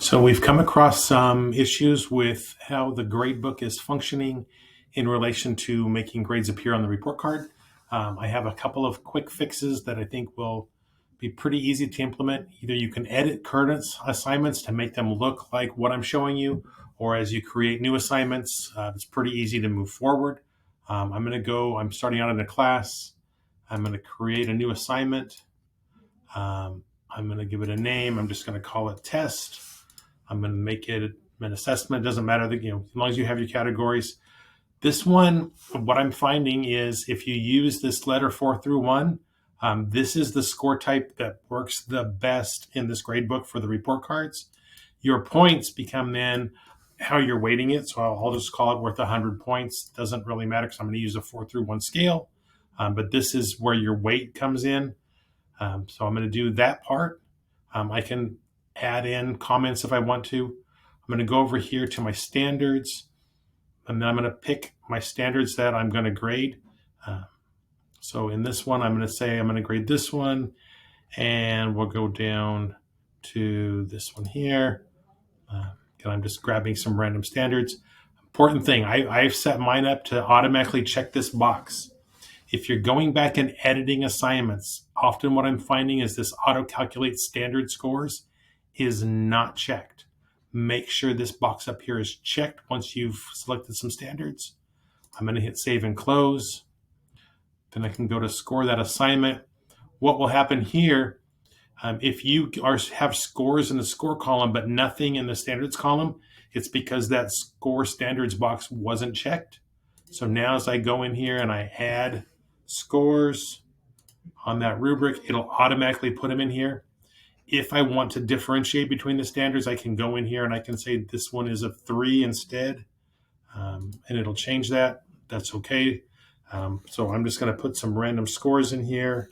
So we've come across some issues with how the gradebook is functioning in relation to making grades appear on the report card. I have a couple of quick fixes that I think will be pretty easy to implement. Either you can edit current assignments to make them look like what I'm showing you, or as you create new assignments, it's pretty easy to move forward. I'm starting out in a class. I'm going to create a new assignment. I'm going to give it a name. I'm just going to call it test. I'm going to make it an assessment. It doesn't matter, as long as you have your categories. This one, what I'm finding is if you use this letter 4 through 1, this is the score type that works the best in this grade book for the report cards. Your points become then how you're weighting it. So I'll just call it worth 100 points. Doesn't really matter because I'm going to use a 4 through 1 scale. But this is where your weight comes in. So I'm going to do that part. I can add in comments if I want to. I'm going to go over here to my standards, and then I'm going to pick my standards that I'm going to grade. So in this one, I'm going to say I'm going to grade this one, and we'll go down to this one here. And I'm just grabbing some random standards. Important thing, I've set mine up to automatically check this box. If you're going back and editing assignments, often what I'm finding is this auto-calculate standard scores is not checked. Make sure this box up here is checked once you've selected some standards. I'm going to hit save and close. Then I can go to score that assignment. What will happen here, if you have scores in the score column but nothing in the standards column, it's because that score standards box wasn't checked. So now as I go in here and I add scores on that rubric, it'll automatically put them in here. If I want to differentiate between the standards, I can go in here and I can say this one is a 3 instead, and it'll change that. That's okay. So I'm just going to put some random scores in here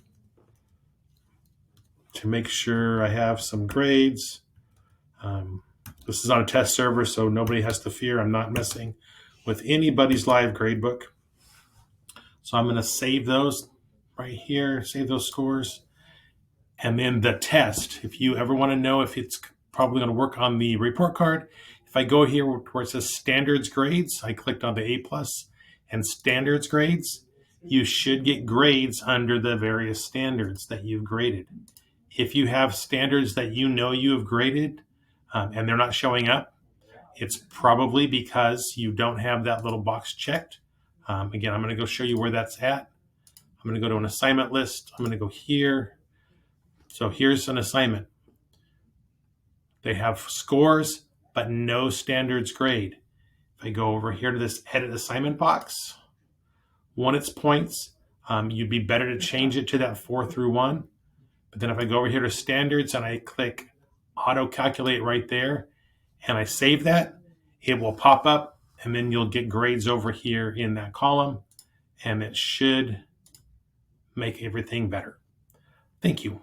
to make sure I have some grades. This is on a test server, so nobody has to fear I'm not messing with anybody's live gradebook. So I'm going to save those right here, save those scores. And then the test, if you ever want to know if it's probably going to work on the report card, if I go here where it says standards grades, I clicked on the A+ and standards grades, you should get grades under the various standards that you've graded. If you have standards that you know you have graded and they're not showing up, it's probably because you don't have that little box checked. Again, I'm going to go show you where that's at. I'm going to go to an assignment list. I'm going to go here. So here's an assignment. They have scores, but no standards grade. If I go over here to this edit assignment box, it's points. You'd be better to change it to that 4 through 1. But then if I go over here to standards and I click auto calculate right there and I save that, it will pop up and then you'll get grades over here in that column, and it should make everything better. Thank you.